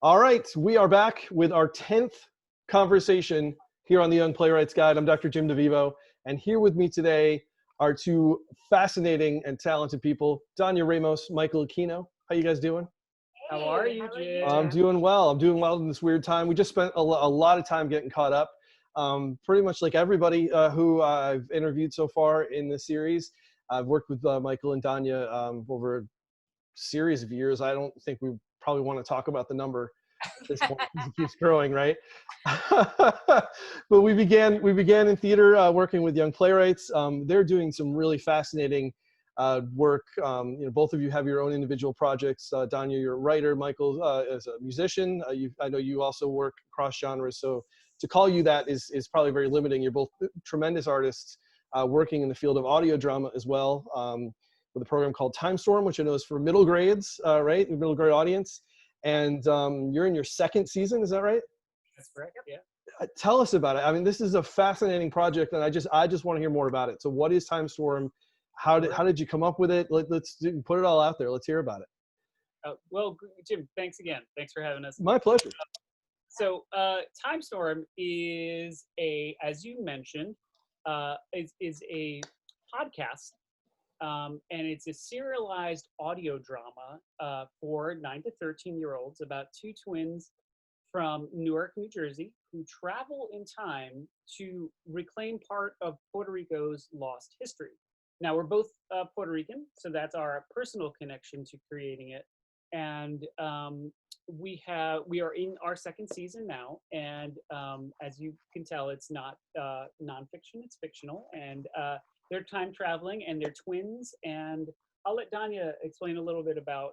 All right, we are back with our 10th conversation here on the Young Playwrights Guide. I'm Dr. Jim DeVivo, and here with me today are two fascinating and talented people, Dania Ramos, Michael Aquino. How you guys doing? How are you, Jim? I'm doing well. I'm doing well in this weird time. We just spent a lot of time getting caught up. Pretty much like everybody who I've interviewed so far in the series. I've worked with Michael and Dania over a series of years. I don't think we probably want to talk about the number at this point because it keeps growing, right? But we began in theater working with Young Playwrights. They're doing some really fascinating work. Both of you have your own individual projects. Dania, you're a writer. Michael is a musician. I know you also work cross genres. So to call you that is probably very limiting. You're both tremendous artists working in the field of audio drama as well. With a program called Timestorm, which I know is for middle grades, right? The middle grade audience. And you're in your second season, is that right? That's correct, yeah. Tell us about it. I mean, this is a fascinating project, and I just want to hear more about it. So what is Timestorm? How did you come up with it? Let's put it all out there. Let's hear about it. Well, Jim, thanks again. Thanks for having us. My pleasure. So Timestorm is as you mentioned, is a podcast. And it's a serialized audio drama for 9 to 13-year-olds about two twins from Newark, New Jersey, who travel in time to reclaim part of Puerto Rico's lost history. Now, we're both Puerto Rican, so that's our personal connection to creating it. And we are in our second season now, and as you can tell, it's not nonfiction, it's fictional, and they're time traveling and they're twins. And I'll let Dania explain a little bit about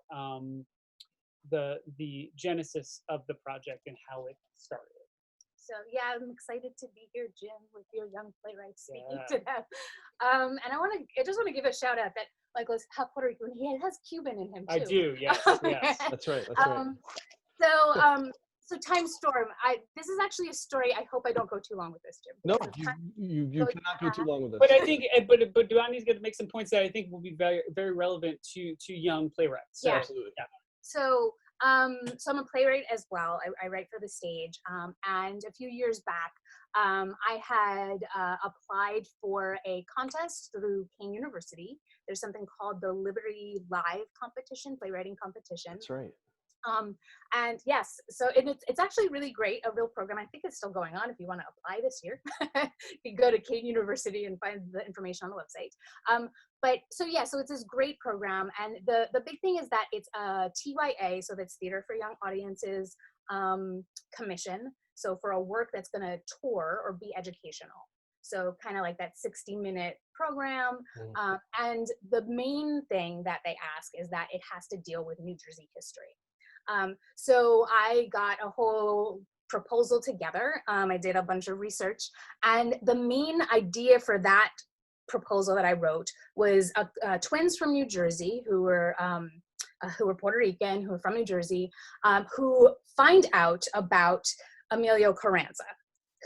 the genesis of the project and how it started. So yeah, I'm excited to be here, Jim, with your Young Playwrights speaking to them. And I just want to give a shout out that Michael's half Puerto Rican. He has Cuban in him too. I do, yes, yes. That's right. So Timestorm, this is actually a story. I hope I don't go too long with this, Jim. No, you cannot go too long with this. But I think, but Dania's going to make some points that I think will be very, very relevant to young playwrights. So, yeah. Absolutely. Yeah. So I'm a playwright as well. I write for the stage. And a few years back, I had applied for a contest through King University. There's something called the Liberty Live competition, playwriting competition. That's right. And yes, so it's actually really great, a real program. I think it's still going on if you want to apply this year. You can go to King University and find the information on the website. So it's this great program. And the big thing is that it's a TYA, so that's Theater for Young Audiences commission. So for a work that's going to tour or be educational. So kind of like that 60-minute program. And the main thing that they ask is that it has to deal with New Jersey history. So I got a whole proposal together. I did a bunch of research, and the main idea for that proposal that I wrote was twins from New Jersey who were Puerto Rican, who were from New Jersey, who find out about Emilio Carranza,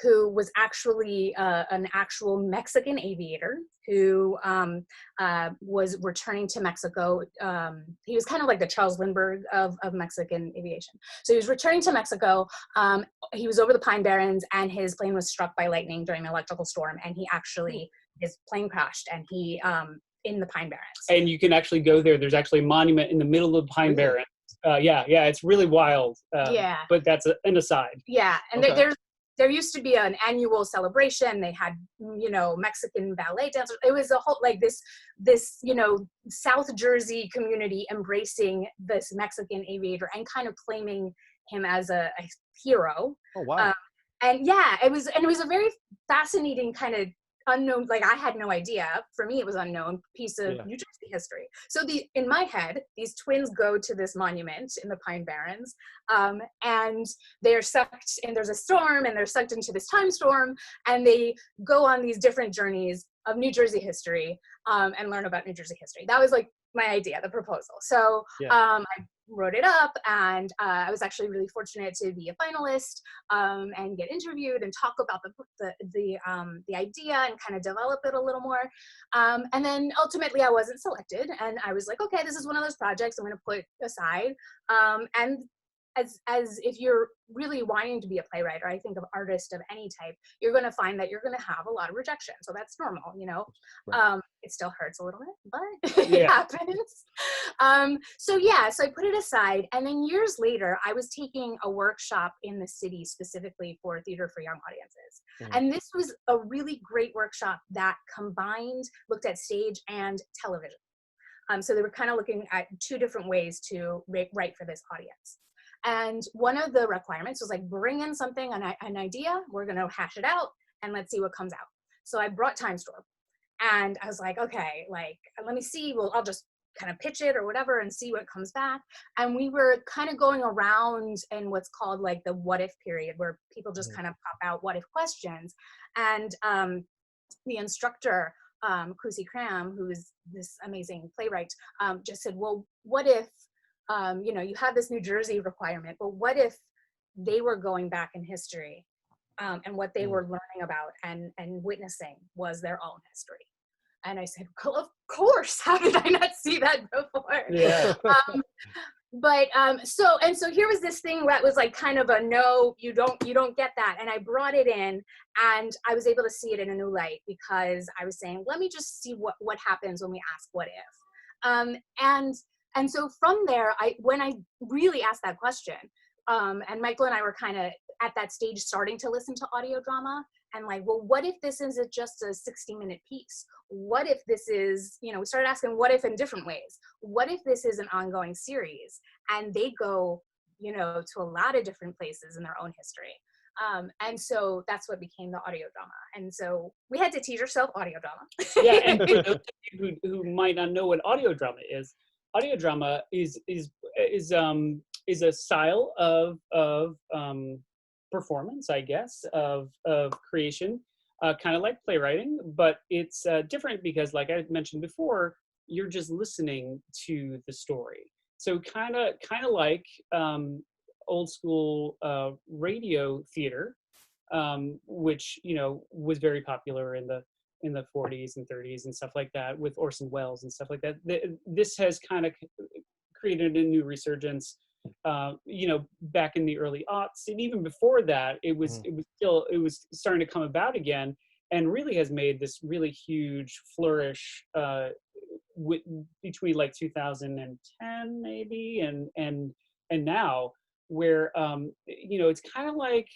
who was actually an actual Mexican aviator who was returning to Mexico. He was kind of like the Charles Lindbergh of Mexican aviation. So he was returning to Mexico. He was over the Pine Barrens, and his plane was struck by lightning during an electrical storm, and his plane crashed, and he in the Pine Barrens. And you can actually go there. There's actually a monument in the middle of the Pine Barrens. Yeah, it's really wild. But that's an aside. Yeah, and okay. There used to be an annual celebration. They had, Mexican ballet dancers. It was a whole, like this, South Jersey community embracing this Mexican aviator and kind of claiming him as a hero. Oh, wow. And yeah, it was a very fascinating kind of unknown, like I had no idea. For me, it was unknown piece of New Jersey history. So in my head, these twins go to this monument in the Pine Barrens, and they're sucked, and there's a storm, and they're sucked into this time storm, and they go on these different journeys of New Jersey history, and learn about New Jersey history. That was like my idea, the proposal. So I wrote it up, and I was actually really fortunate to be a finalist and get interviewed and talk about the idea and kind of develop it a little more. And then ultimately I wasn't selected, and I was like, okay, this is one of those projects I'm going to put aside. And as if you're really wanting to be a playwright, or I think of artist of any type, you're going to find that you're going to have a lot of rejection. So that's normal, you know. Right. It still hurts a little bit, but it Yeah. happens. So I put it aside, and then years later, I was taking a workshop in the city specifically for theater for young audiences, and this was a really great workshop that looked at stage and television. So they were kind of looking at two different ways to write for this audience. And one of the requirements was like, bring in something, an idea, we're going to hash it out, and let's see what comes out. So I brought Timestorm, and I was like, okay, like, let me see, well, I'll just kind of pitch it or whatever and see what comes back. And we were kind of going around in what's called like the what if period, where people just kind of pop out what if questions. And the instructor, Kusi Cram, who is this amazing playwright, just said, well, what if, you have this New Jersey requirement, but what if they were going back in history, and what they were learning about and witnessing was their own history? And I said, well, of course, how did I not see that before? Yeah. So here was this thing that was like kind of a no, you don't get that. And I brought it in, and I was able to see it in a new light, because I was saying, let me just see what happens when we ask what if. And so from there, when I really asked that question, and Michael and I were kind of at that stage starting to listen to audio drama, and like, well, what if this isn't just a 60-minute piece? What if this is, we started asking what if in different ways. What if this is an ongoing series? And they go, to a lot of different places in their own history. And so that's what became the audio drama. And so we had to teach ourselves audio drama. Yeah, and for those of you who might not know what audio drama is a style of performance, I guess, of creation, kind of like playwriting, but it's different because, like I mentioned before, you're just listening to the story. So kind of like old school radio theater, which was very popular in the 40s and 30s and stuff like that, with Orson Welles and stuff like that. This has kind of created a new resurgence, back in the early aughts, and even before that, it was starting to come about again, and really has made this really huge flourish between like 2010 maybe and now, where it's kind of like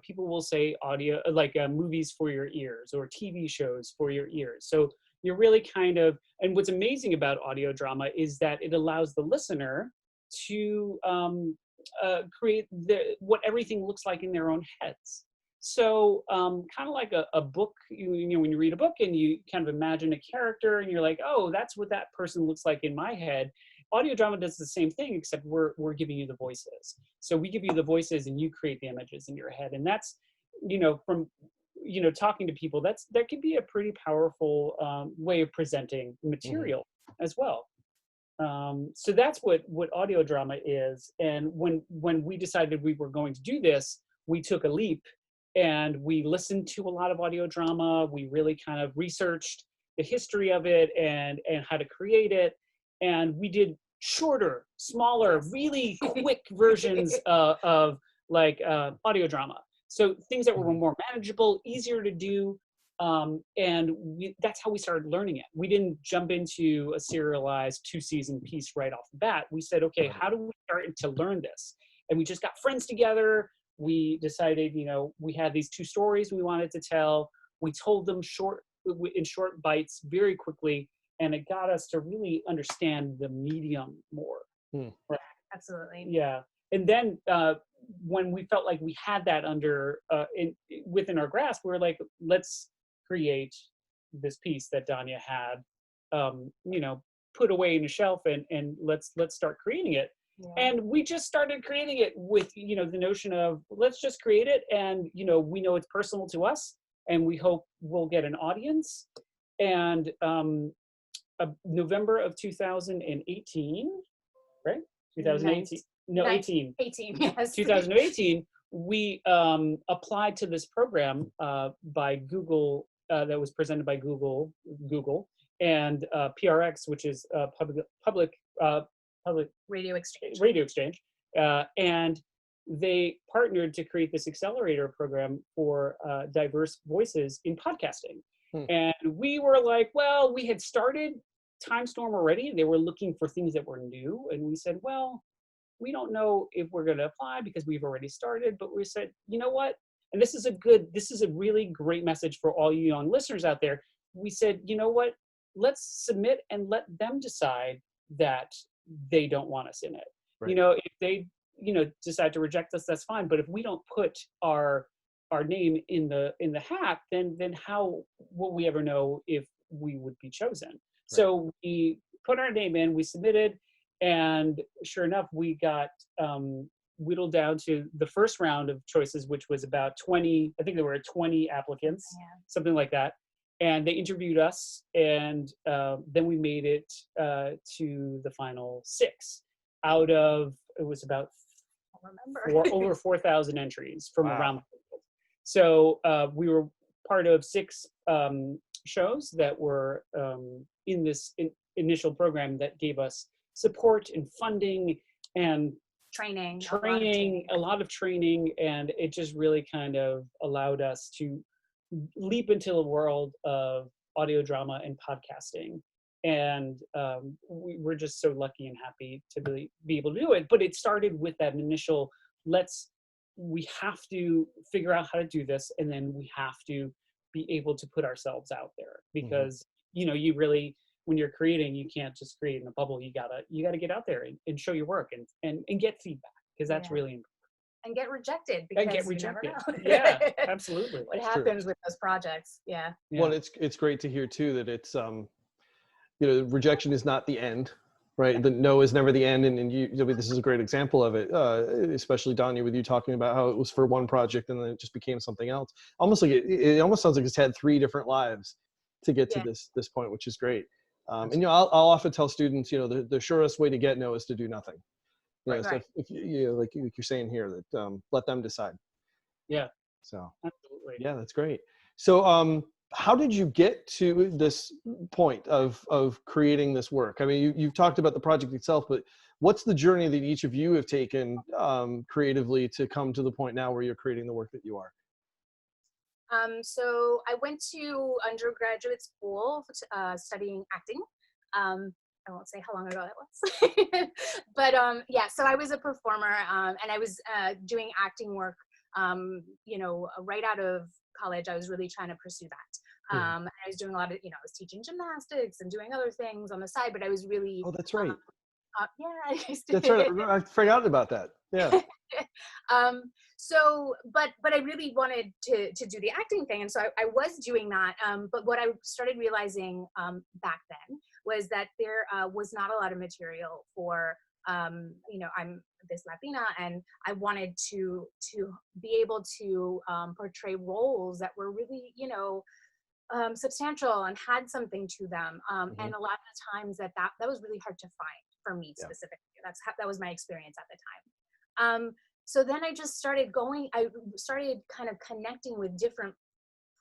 people will say audio, like movies for your ears or TV shows for your ears. So you're really kind of, and what's amazing about audio drama is that it allows the listener to create what everything looks like in their own heads. So kind of like a book, when you read a book and you kind of imagine a character and you're like, oh, that's what that person looks like in my head. Audio drama does the same thing, except we're giving you the voices. So we give you the voices and you create the images in your head. And that's, from talking to people, that can be a pretty powerful way of presenting material as well. So that's what audio drama is. And when we decided we were going to do this, we took a leap and we listened to a lot of audio drama. We really kind of researched the history of it and how to create it. And we did shorter, smaller, really quick versions of like audio drama. So things that were more manageable, easier to do. And that's how we started learning it. We didn't jump into a serialized 2-season piece right off the bat. We said, okay, how do we start to learn this? And we just got friends together. We decided, we had these 2 stories we wanted to tell. We told them in short bites very quickly, and it got us to really understand the medium more. Right? Absolutely. Yeah. And then when we felt like we had that within our grasp, we were like, let's create this piece that Dania had, put away in a shelf, and let's start creating it. Yeah. And we just started creating it with, the notion of let's just create it. And, we know it's personal to us and we hope we'll get an audience. And November of 2018, right? 2018. No, 18. 18, yes. 2018, we applied to this program by Google, that was presented by Google, and PRX, which is public radio exchange, And they partnered to create this accelerator program for diverse voices in podcasting. And we were like, well, we had started Timestorm already. They were looking for things that were new. And we said, well, we don't know if we're going to apply because we've already started. But we said, you know what? And this is a really great message for all you young listeners out there. We said, you know what? Let's submit and let them decide that they don't want us in it. Right. You know, if they, decide to reject us, that's fine. But if we don't put our name in the hat, then how will we ever know if we would be chosen? Right. So we put our name in, we submitted, and sure enough, we got whittled down to the first round of choices, which was about 20. I think there were 20 applicants, something like that. And they interviewed us, and then we made it to the final 6 out of, it was about over 4,000 entries from around the world. So we were part of 6 shows that were in this initial program that gave us support and funding and training, a lot of training, and it just really kind of allowed us to leap into the world of audio drama and podcasting. And we're just so lucky and happy to be able to do it. But it started with that initial, we have to figure out how to do this, and then we have to be able to put ourselves out there, because you really, when you're creating, you can't just create in a bubble. You gotta get out there and show your work and get feedback, because that's really important. And get rejected, because you never know. Yeah, absolutely. What happens with those projects? Yeah. Well, it's great to hear too that it's rejection is not the end, right? The no is never the end, and this is a great example of it, especially Dania, with you talking about how it was for one project and then it just became something else. Almost like it almost sounds like it's had 3 different lives to get to this point, which is great. And I'll often tell students, the surest way to get no is to do nothing. So if like you're saying here, that let them decide. Yeah. So absolutely. Yeah, that's great. So how did you get to this point of creating this work? I mean, you've talked about the project itself, but what's the journey that each of you have taken creatively to come to the point now where you're creating the work that you are? So I went to undergraduate school studying acting. I won't say how long ago that was, but so I was a performer, and I was doing acting work, right out of college. I was really trying to pursue that. I was doing a lot of, I was teaching gymnastics and doing other things on the side, but I was really— Oh, that's right. I used to. That's right. I forgot about that. Yeah. But I really wanted to do the acting thing. And so I was doing that. But what I started realizing back then was that there was not a lot of material for, I'm this Latina, and I wanted to be able to portray roles that were really, substantial and had something to them. And a lot of the times that was really hard to find for me specifically. That was my experience at the time. So then I just started kind of connecting with different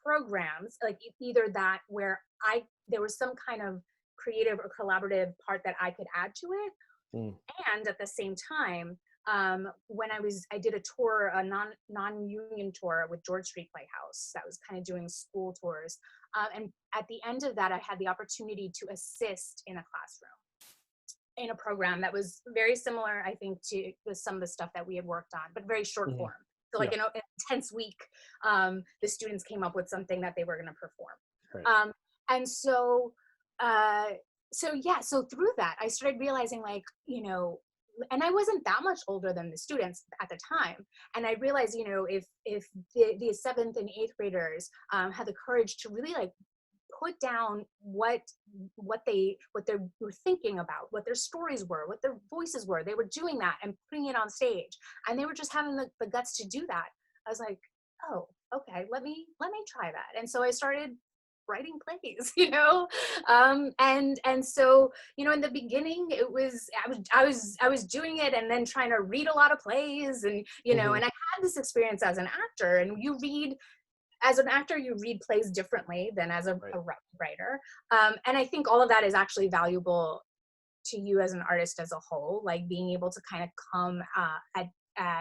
programs, like either that where there was some kind of creative or collaborative part that I could add to it. And at the same time, when I did a tour, a non-union tour with George Street Playhouse, that was kind of doing school tours. And at the end of that, I had the opportunity to assist in a classroom in a program that was very similar, I think, to some of the stuff that we had worked on, but very short form. So like in an intense week, the students came up with something that they were going to perform. Right. And so through that, I started realizing, and I wasn't that much older than the students at the time. And I realized, if the 7th and 8th graders had the courage to really put down what they were thinking about, what their stories were, what their voices were, they were doing that and putting it on stage, and they were just having the guts to do that. I was like, oh, okay, let me try that. And so I started writing plays, and so, in the beginning, it was, I was doing it and then trying to read a lot of plays, and, and I had this experience as an actor, and as an actor, you read plays differently than as a writer. And I think all of that is actually valuable to you as an artist as a whole, like being able to kind of come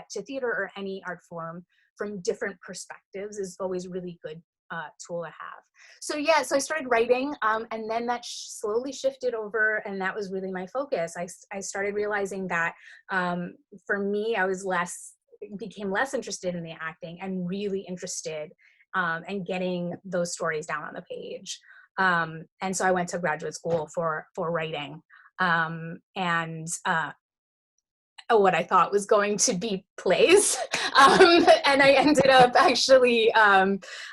to theater or any art form from different perspectives is always really good tool to have. So yeah, so I started writing, and then that slowly shifted over, and that was really my focus. I started realizing that for me, I was became less interested in the acting and really interested in getting those stories down on the page. And so I went to graduate school for writing, and what I thought was going to be plays. And I ended up actually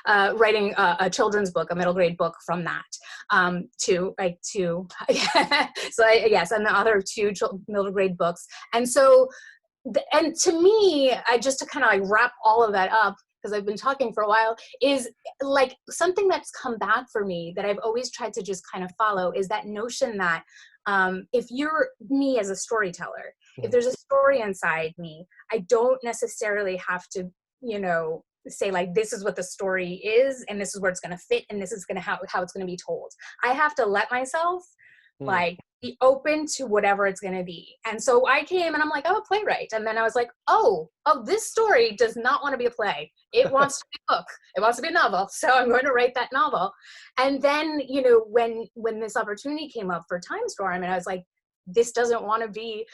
writing a children's book, a middle grade book from that, so yes, I'm the author of 2 middle grade books. And so, and to me, just to kind of like wrap all of that up, because I've been talking for a while, is like something that's come back for me that I've always tried to just kind of follow is that notion that if you're me as a storyteller, if there's a story inside me, I don't necessarily have to, say like, this is what the story is, and this is where it's going to fit, and this is going to how it's going to be told. I have to let myself like be open to whatever it's going to be. And so I came and I'm like, a playwright. And then I was like, oh, this story does not want to be a play. It wants to be a book. It wants to be a novel. So I'm going to write that novel. And then, when this opportunity came up for Timestorm, and I was like, this doesn't want to be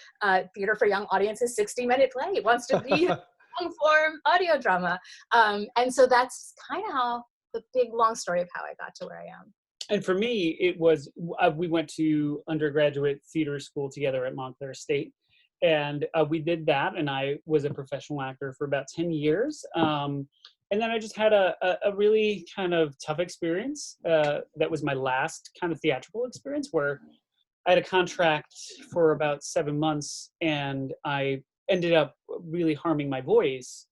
theater for young audiences 60-minute play. It wants to be long form audio drama. And so that's kind of how the big long story of how I got to where I am. And for me, it was, we went to undergraduate theater school together at Montclair State. And we did that, and I was a professional actor for about 10 years. And then I just had a really kind of tough experience. That was my last kind of theatrical experience, where I had a contract for about 7 months, and I ended up really harming my voice.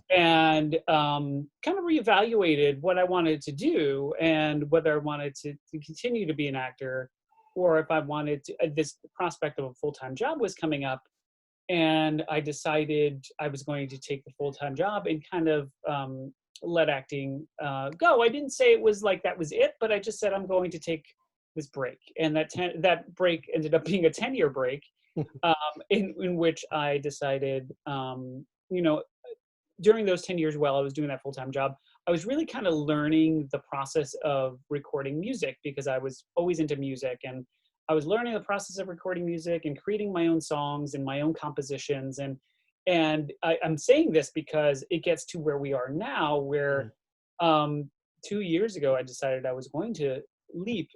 And kind of reevaluated what I wanted to do, and whether I wanted to continue to be an actor, or if I wanted to, this prospect of a full-time job was coming up, and I decided I was going to take the full-time job and kind of let acting go. I didn't say it was like that was it, but I just said I'm going to take this break. And that break ended up being a 10-year break, in which I decided, during those 10 years while I was doing that full-time job, I was really kind of learning the process of recording music, because I was always into music, and I was learning the process of recording music and creating my own songs and my own compositions. And I'm saying this because it gets to where we are now, where 2 years ago, I decided I was going to leave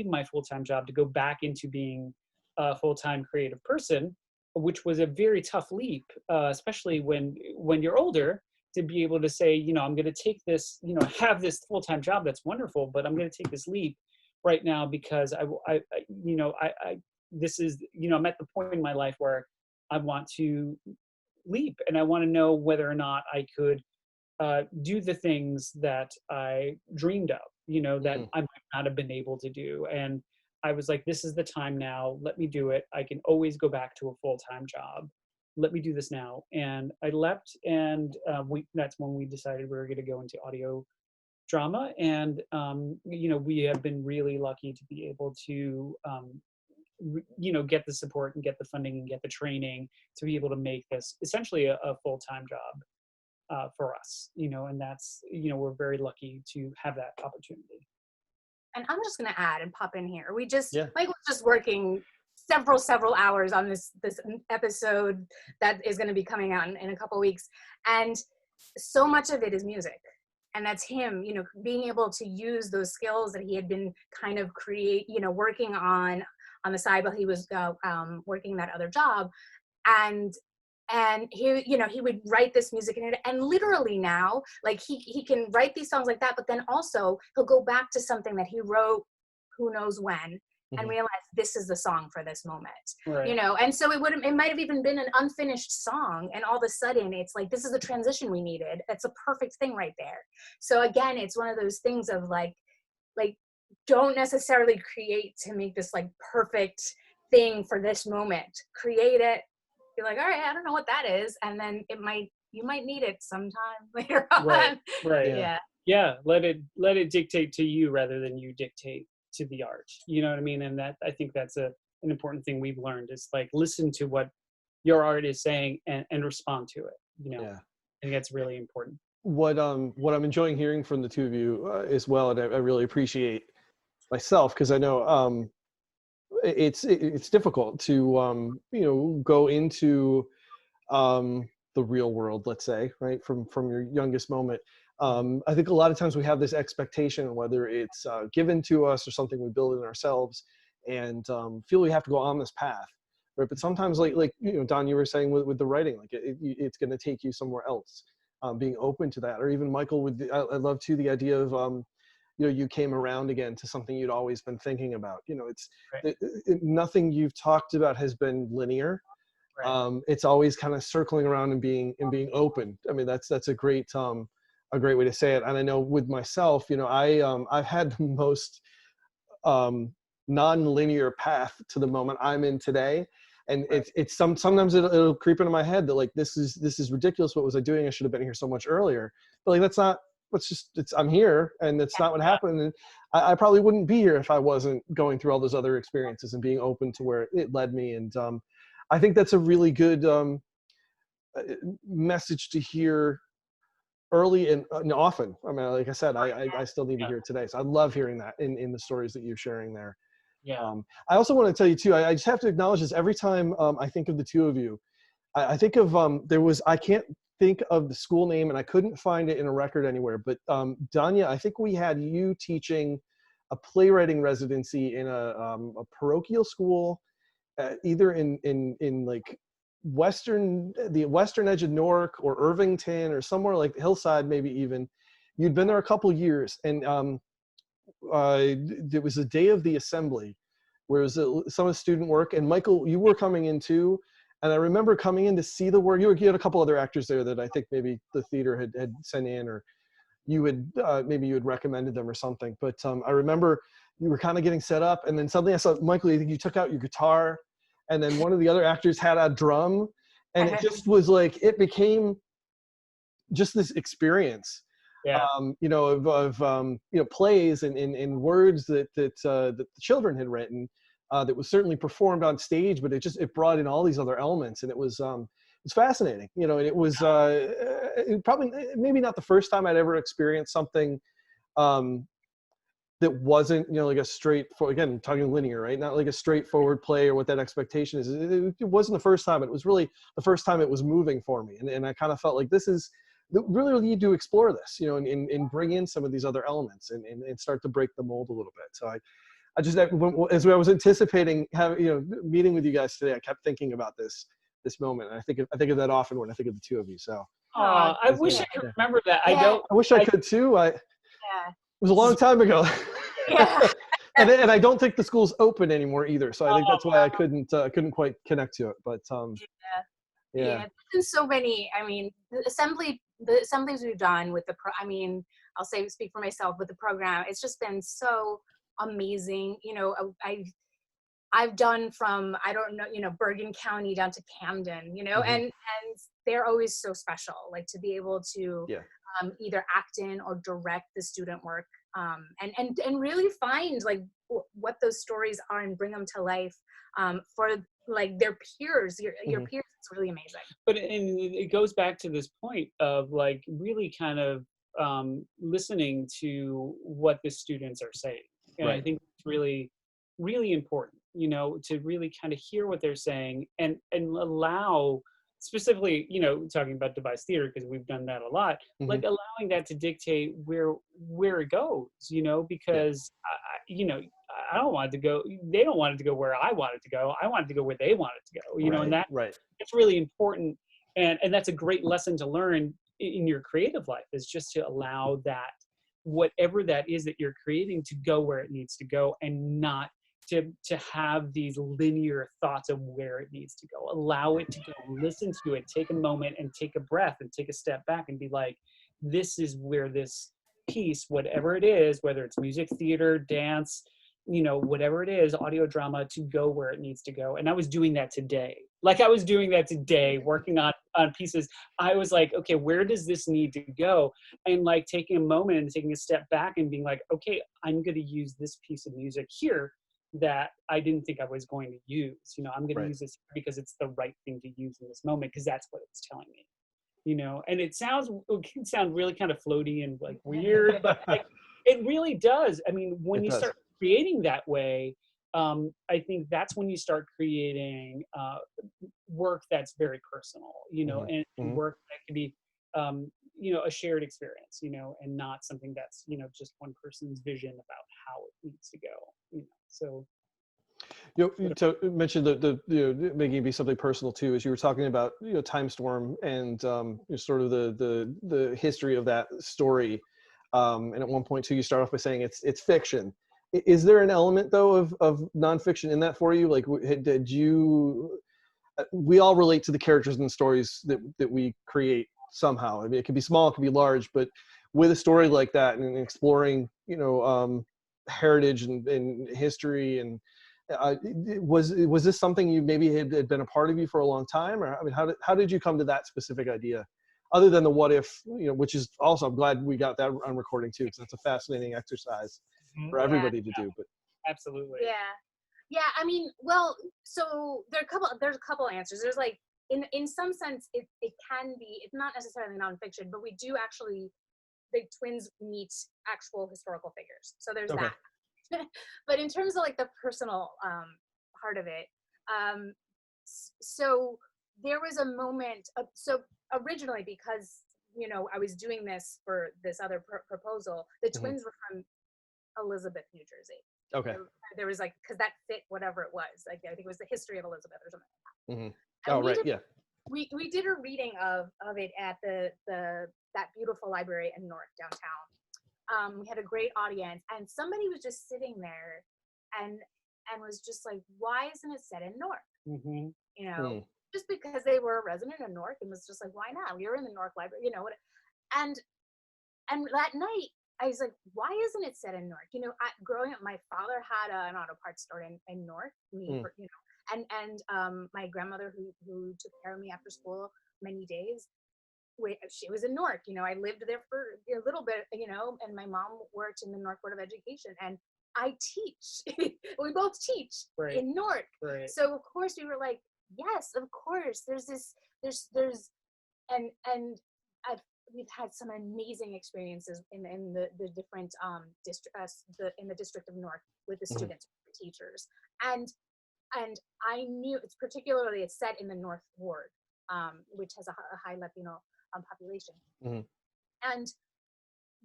my full-time job to go back into being a full-time creative person, which was a very tough leap, especially when you're older, to be able to say, I'm going to take this, have this full-time job that's wonderful, but I'm going to take this leap right now because this is, I'm at the point in my life where I want to leap, and I want to know whether or not I could do the things that I dreamed of, that I might not have been able to do. And I was like, this is the time now. Let me do it. I can always go back to a full-time job. Let me do this now. And I left, and that's when we decided we were going to go into audio drama. And, we have been really lucky to be able to, get the support and get the funding and get the training to be able to make this essentially a full-time job for us, and that's, we're very lucky to have that opportunity. And I'm just going to add and pop in here. Mike was just working several hours on this episode that is going to be coming out in a couple weeks. And so much of it is music. And that's him, being able to use those skills that he had been kind of working on the side while he was working that other job. And he would write this music in it, and literally now, like he can write these songs like that, but then also he'll go back to something that he wrote who knows when, and realize this is the song for this moment, right. And so it might have even been an unfinished song, and all of a sudden it's like, this is the transition we needed. That's a perfect thing right there. So again, it's one of those things of like don't necessarily create to make this like perfect thing for this moment. Create it. Be like, all right, I don't know what that is, and then you might need it sometime later on. Right. Yeah. Let it dictate to you rather than you dictate to the art. You know what I mean? And that, I think that's a an important thing we've learned is like listen to what your art is saying and respond to it. Yeah. I think that's really important. What I'm enjoying hearing from the two of you as well, and I really appreciate myself, because I know it's difficult to go into the real world, let's say, right, from your youngest moment. I think a lot of times we have this expectation, whether it's given to us or something we build in ourselves, and feel we have to go on this path, right? But sometimes, like Don, you were saying with the writing, like it's going to take you somewhere else. Being open to that, or even Michael, I love too the idea of you came around again to something you'd always been thinking about. It's Right. nothing you've talked about has been linear. Right. It's always kind of circling around and being open. I mean, that's a great way to say it. And I know with myself, I've had the most non-linear path to the moment I'm in today. And Right. Sometimes it'll creep into my head that like, this is ridiculous. What was I doing? I should have been here so much earlier. But like, I'm here, and that's not what happened. And I probably wouldn't be here if I wasn't going through all those other experiences and being open to where it led me. And I think that's a really good message to hear early and often. I mean, like I said, I still need to hear it today. So I love hearing that in the stories that you're sharing there. Yeah. I also want to tell you too, I just have to acknowledge this every time I think of the two of you. I think of, I can't think of the school name, and I couldn't find it in a record anywhere, but Dania, I think we had you teaching a playwriting residency in a parochial school, either in like the western edge of Newark or Irvington or somewhere like Hillside, maybe even. You'd been there a couple years, and there was a day of the assembly where it was some of the student work, and Michael, you were coming in too. And I remember coming in to see the work. You had a couple other actors there that I think maybe the theater had sent in, or you had maybe you had recommended them or something. But I remember you were kind of getting set up, and then suddenly I saw, Michael, I think you took out your guitar, and then one of the other actors had a drum, and it just was like, it became just this experience. Yeah. Of plays and words that the children had written, that was certainly performed on stage, but it brought in all these other elements, and it was fascinating. And it was probably maybe not the first time I'd ever experienced something that wasn't like a straightforward, again talking linear, right? Not like a straightforward play or what that expectation is. It wasn't the first time. It was really the first time it was moving for me, and I kind of felt like this is really need to explore this, and bring in some of these other elements and start to break the mold a little bit. So I just, as I was anticipating having, meeting with you guys today, I kept thinking about this moment. And I think of that often when I think of the two of you. So I wish I could remember that. Yeah. I wish I could too. It was a long time ago. Yeah. and I don't think the school's open anymore either. So I think that's why I couldn't quite connect to it. But Yeah, there's been so many. I mean, the assemblies we've done with I'll speak for myself with the program. It's just been so amazing. I've done from, I don't know, Bergen County down to Camden, and they're always so special. Like to be able to either act in or direct the student work, and really find like what those stories are and bring them to life for like their peers, your peers. It's really amazing. But it goes back to this point of like really kind of listening to what the students are saying. And I think it's really, really important, to really kind of hear what they're saying and allow, specifically, talking about devised theater, because we've done that a lot, like allowing that to dictate where it goes, because, I don't want it to go, they don't want it to go where I want it to go. I want it to go where they want it to go, and that's really important. And that's a great lesson to learn in your creative life, is just to allow that, whatever that is that you're creating, to go where it needs to go, and not to have these linear thoughts of where it needs to go. Allow it to go, listen to it, take a moment and take a breath and take a step back and be like, this is where this piece, whatever it is, whether it's music, theater, dance, whatever it is, audio drama, to go where it needs to go. And I was doing that today. Working on pieces. I was like, okay, where does this need to go? And like taking a moment and taking a step back and being like, okay, I'm going to use this piece of music here that I didn't think I was going to use. You know, I'm going to Right. use this because it's the right thing to use in this moment, because that's what it's telling me. You know, and it can sound really kind of floaty and like weird, but like it really does. I mean, when It you does. start creating that way, I think that's when you start creating work that's very personal, you know, and work that can be, you know, a shared experience, you know, and not something that's, you know, just one person's vision about how it needs to go, you know. So you mentioned the you know, making it be something personal too, as you were talking about, you know, Timestorm and sort of the history of that story. And at one point too, you start off by saying it's fiction. Is there an element though of nonfiction in that for you? Like, did you? We all relate to the characters and the stories that we create somehow. I mean, it could be small, it could be large, but with a story like that and exploring, you know, heritage and history and was this something you maybe had been a part of you for a long time, or I mean, how did you come to that specific idea, other than the what if, you know, which is also, I'm glad we got that on recording too, because that's a fascinating exercise for everybody to do. But absolutely. Yeah, I mean, well, so there's a couple answers. There's like, in some sense, it can be, it's not necessarily nonfiction, but we do actually, the twins meet actual historical figures. So there's that. But in terms of like the personal part of it, so there was a moment, so originally, because, you know, I was doing this for this other proposal, the twins were from Elizabeth, New Jersey. Okay. There was like, because that fit whatever it was. Like, I think it was the history of Elizabeth or something like that. Oh, right, yeah. We did a reading of it at that beautiful library in Newark downtown. We had a great audience, and somebody was just sitting there and was just like, why isn't it set in Newark? You know, just because they were a resident of Newark, and was just like, why not? You're in the Newark library, you know what? And that night, I was like, why isn't it set in Newark? You know, growing up, my father had an auto parts store in Newark, you know, and my grandmother who took care of me after school many days, she was in Newark. You know, I lived there for a little bit, you know, and my mom worked in the Newark Board of Education, and I teach. We both teach in Newark. Right. So of course we were like, yes, of course. We've had some amazing experiences in the different in the District of Newark with the students, teachers, and I knew it's particularly, it's set in the North Ward, which has a high Latino population. And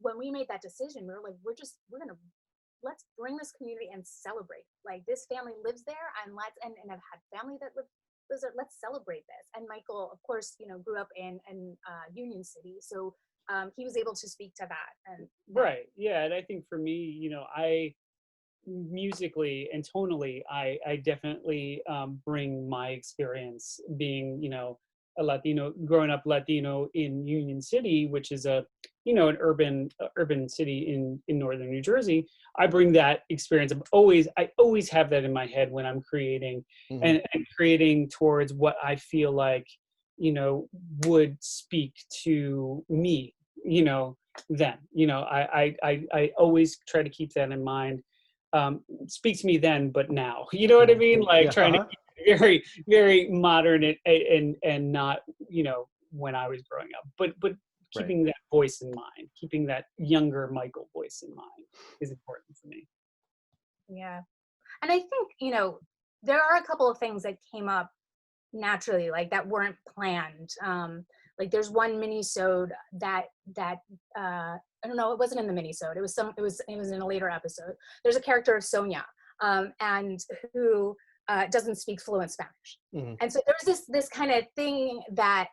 when we made that decision, we were like, let's bring this community and celebrate. Like, this family lives there, and I've had family that lives there. Let's celebrate this. And Michael, of course, you know, grew up in Union City, so he was able to speak to that. And right, yeah, and I think for me, you know, I musically and tonally, I definitely bring my experience being, you know, a Latino, growing up Latino in Union City, which is a, you know, an urban city in northern New Jersey. I bring that experience. I always have that in my head when I'm creating and creating towards what I feel like, you know, would speak to me, you know, then, you know, I always try to keep that in mind. Speak to me then, but now, you know what I mean? Like, trying to keep it very, very modern and not, you know, when I was growing up, but keeping that voice in mind, keeping that younger Michael voice in mind is important for me. Yeah. And I think, you know, there are a couple of things that came up naturally, like that weren't planned. Like, there's one mini-sode that I don't know, it wasn't in the mini-sode. It was in a later episode. There's a character of Sonia, and who doesn't speak fluent Spanish. And so there was this kind of thing that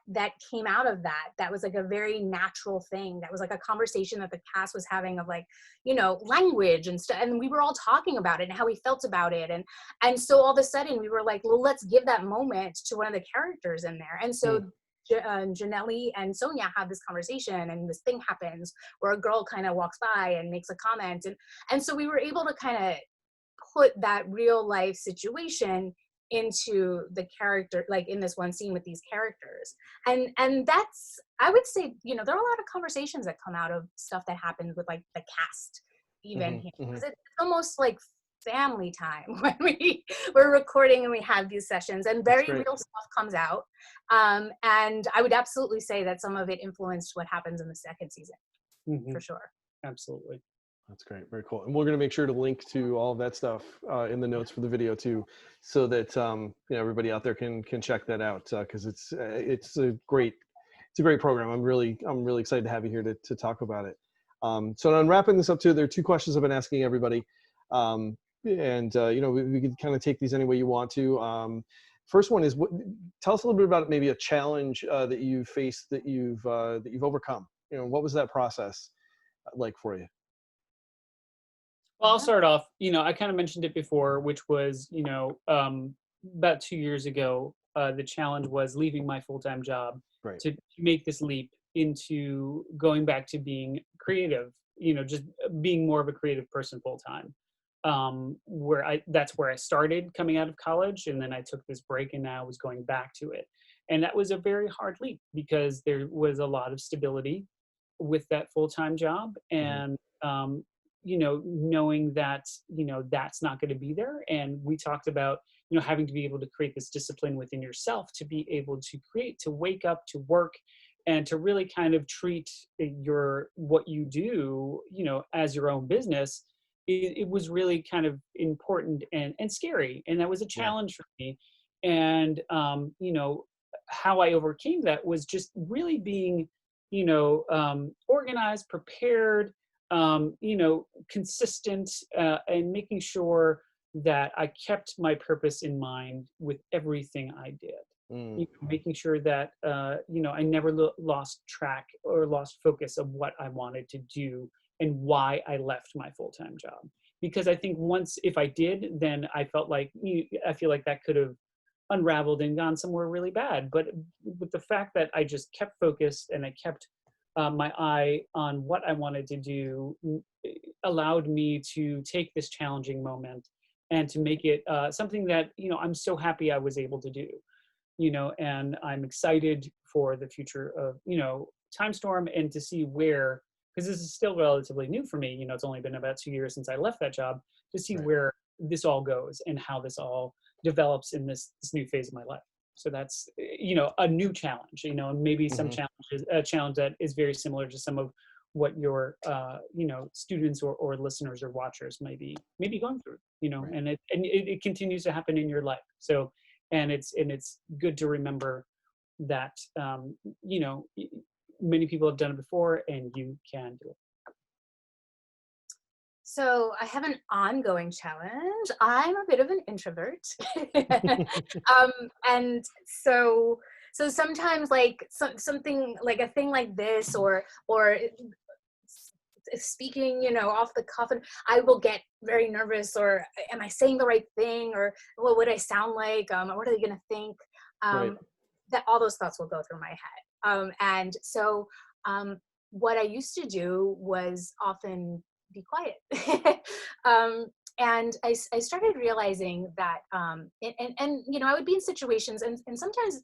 came out of that was like a very natural thing. That was like a conversation that the cast was having of, like, you know, language and stuff. And we were all talking about it and how we felt about it. And so all of a sudden we were like, well, let's give that moment to one of the characters in there. And so Janelli and Sonia have this conversation, and this thing happens where a girl kind of walks by and makes a comment. And so we were able to kind of put that real life situation into the character, like in this one scene with these characters. And that's, I would say, you know, there are a lot of conversations that come out of stuff that happens with, like, the cast even here. It's almost like family time when we're recording and we have these sessions, and very real stuff comes out. And I would absolutely say that some of it influenced what happens in the second season, for sure. Absolutely. That's great. Very cool. And we're going to make sure to link to all of that stuff in the notes for the video too, so that everybody out there can check that out, because it's a great program. I'm really excited to have you here to talk about it. So I'm wrapping this up too. There are two questions I've been asking everybody, and we can kind of take these any way you want to. First one is, tell us a little bit about maybe a challenge that you faced that you've overcome. What was that process like for you? Well, I'll start off. I kind of mentioned it before, which was, about 2 years ago, the challenge was leaving my full-time job to make this leap into going back to being creative, just being more of a creative person full-time. That's where I started coming out of college, and then I took this break, and now I was going back to it. And that was a very hard leap because there was a lot of stability with that full-time job, and knowing that, that's not going to be there. And we talked about, having to be able to create this discipline within yourself to be able to create, to wake up, to work, and to really kind of treat what you do, as your own business. It was really kind of important and scary. And that was a challenge for me. And, how I overcame that was just really being, organized, prepared, consistent, and making sure that I kept my purpose in mind with everything I did. Making sure that, I never lost track or lost focus of what I wanted to do and why I left my full-time job. Because I think if I did, then I feel like that could have unraveled and gone somewhere really bad. But with the fact that I just kept focused and I kept my eye on what I wanted to do, allowed me to take this challenging moment and to make it something that, I'm so happy I was able to do, and I'm excited for the future of, Timestorm, and to see where, because this is still relatively new for me, it's only been about 2 years since I left that job, to see where this all goes and how this all develops in this new phase of my life. So that's, a new challenge, and maybe some a challenge that is very similar to some of what your, students or listeners or watchers may be going through, and it continues to happen in your life. So, and it's good to remember that, many people have done it before, and you can do it. So I have an ongoing challenge. I'm a bit of an introvert. And so sometimes, like something like a thing like this, or speaking, off the cuff, and I will get very nervous, or am I saying the right thing, or what would I sound like? What are they going to think? That all those thoughts will go through my head. And so what I used to do was often be quiet. And I started realizing that, and I would be in situations, and sometimes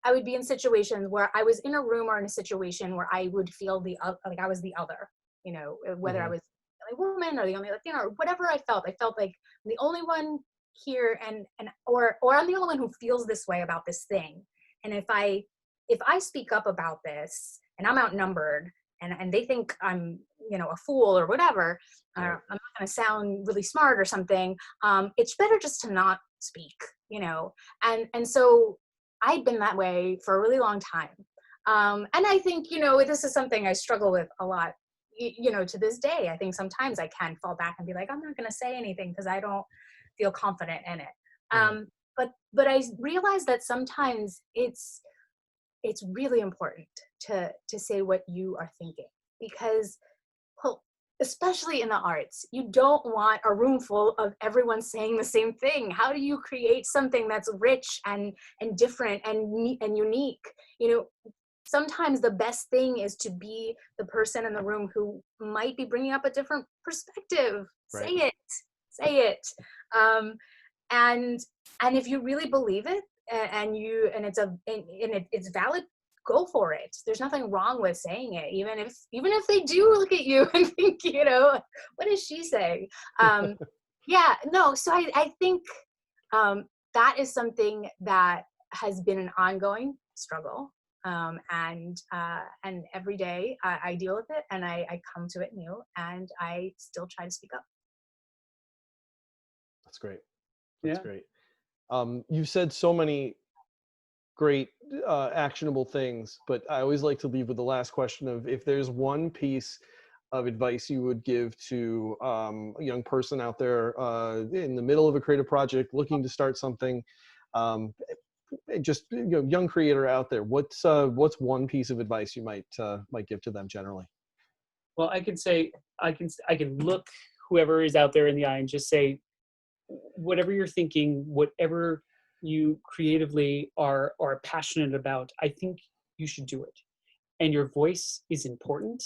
I would be in situations where I was in a room or in a situation where I would feel like I was the other, whether I was the only woman or the only Latino or whatever I felt like I'm the only one here, or I'm the only one who feels this way about this thing. And if I speak up about this and I'm outnumbered, and they think I'm, a fool or whatever, I'm not going to sound really smart or something, it's better just to not speak, and so I'd been that way for a really long time. And I think, this is something I struggle with a lot, to this day. I think sometimes I can fall back and be like, I'm not going to say anything because I don't feel confident in it. But I realized that sometimes it's really important to say what you are thinking, because, well, especially in the arts, you don't want a room full of everyone saying the same thing. How do you create something that's rich and different and unique? Sometimes the best thing is to be the person in the room who might be bringing up a different perspective. Say it. And if you really believe it, and it's valid, go for it. There's nothing wrong with saying it, even if they do look at you and think, what is she saying? Yeah, no, so I think that is something that has been an ongoing struggle. And every day I deal with it, and I come to it new, and I still try to speak up. That's great. That's Yeah. great. You said so many great actionable things, but I always like to leave with the last question of, if there's one piece of advice you would give to a young person out there in the middle of a creative project, looking to start something, just, you know, young creator out there, what's one piece of advice you might give to them generally? Well, I can say, I can look whoever is out there in the eye and just say, whatever you're thinking, whatever you creatively are passionate about, I think you should do it. And your voice is important.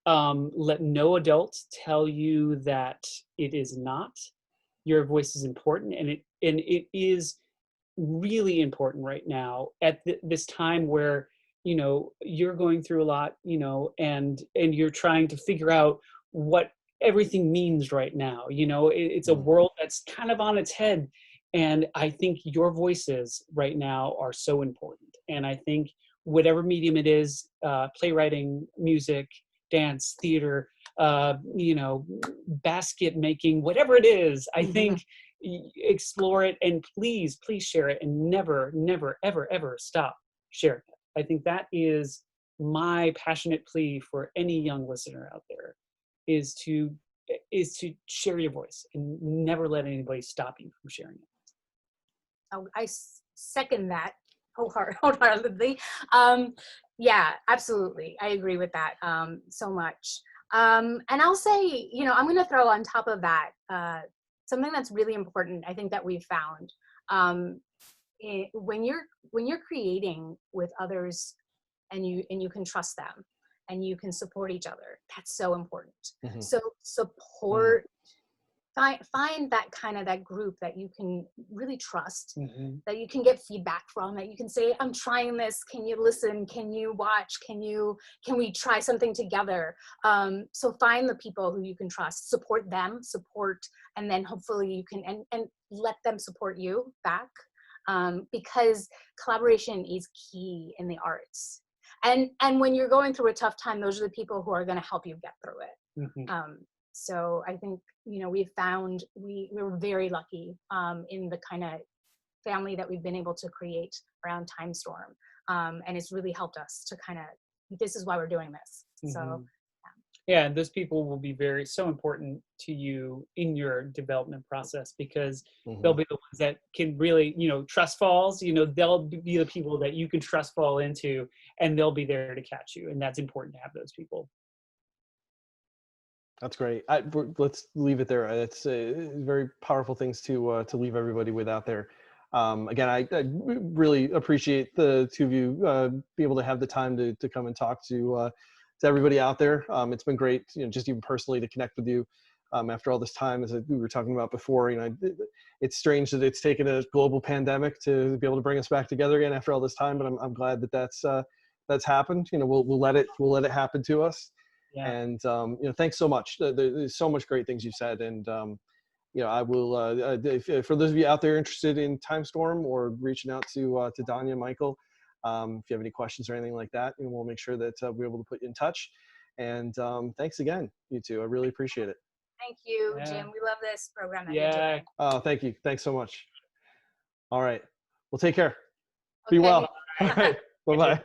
Let no adult tell you that it is not. Your voice is important, and it is really important right now at this time where, you know, you're going through a lot, you know, and you're trying to figure out what everything means right now. You know, it's a world that's kind of on its head, and I think your voices right now are so important. And I think whatever medium it is, playwriting, music, dance, theater, you know, basket making, whatever it is, I think explore it, and please share it, and never ever stop sharing it. I think that is my passionate plea for any young listener out there, is to share your voice and never let anybody stop you from sharing it. Oh, second that wholeheartedly. Yeah, absolutely. I agree with that so much. And I'll say, you know, I'm going to throw on top of that something that's really important, I think, that we've found. When you're creating with others, and you can trust them, and you can support each other, that's so important. So support, find that kind of that group that you can really trust, that you can get feedback from, that you can say, I'm trying this, can you listen, can you watch, can we try something together? So find the people who you can trust, support them, and then hopefully you can and let them support you back, because collaboration is key in the arts. And when you're going through a tough time, those are the people who are going to help you get through it. So I think, you know, we've found we're very lucky in the kind of family that we've been able to create around Timestorm, and it's really helped us to kind of, this is why we're doing this. So yeah, those people will be so important to you in your development process, because they'll be the ones that can really, you know, trust falls, you know, they'll be the people that you can trust fall into, and they'll be there to catch you. And that's important to have those people. That's great. Let's leave it there. It's very powerful things to leave everybody with out there. Again, I really appreciate the two of you be able to have the time to come and talk to everybody out there. It's been great, you know, just even personally to connect with you after all this time. As we were talking about before, you know, it's strange that it's taken a global pandemic to be able to bring us back together again after all this time. But I'm glad that that's happened. You know, we'll let it happen to us. Yeah. And you know, thanks so much. There's so much great things you said, and you know, I will. For those of you out there interested in Timestorm or reaching out to Dania and Michael, if you have any questions or anything like that, you know, we'll make sure that we're able to put you in touch. And thanks again, you two. I really appreciate it. Thank you, Jim. We love this program that you're doing. Oh, thank you. Thanks so much. All right. Well, take care. Okay. Be well. All right. Bye-bye.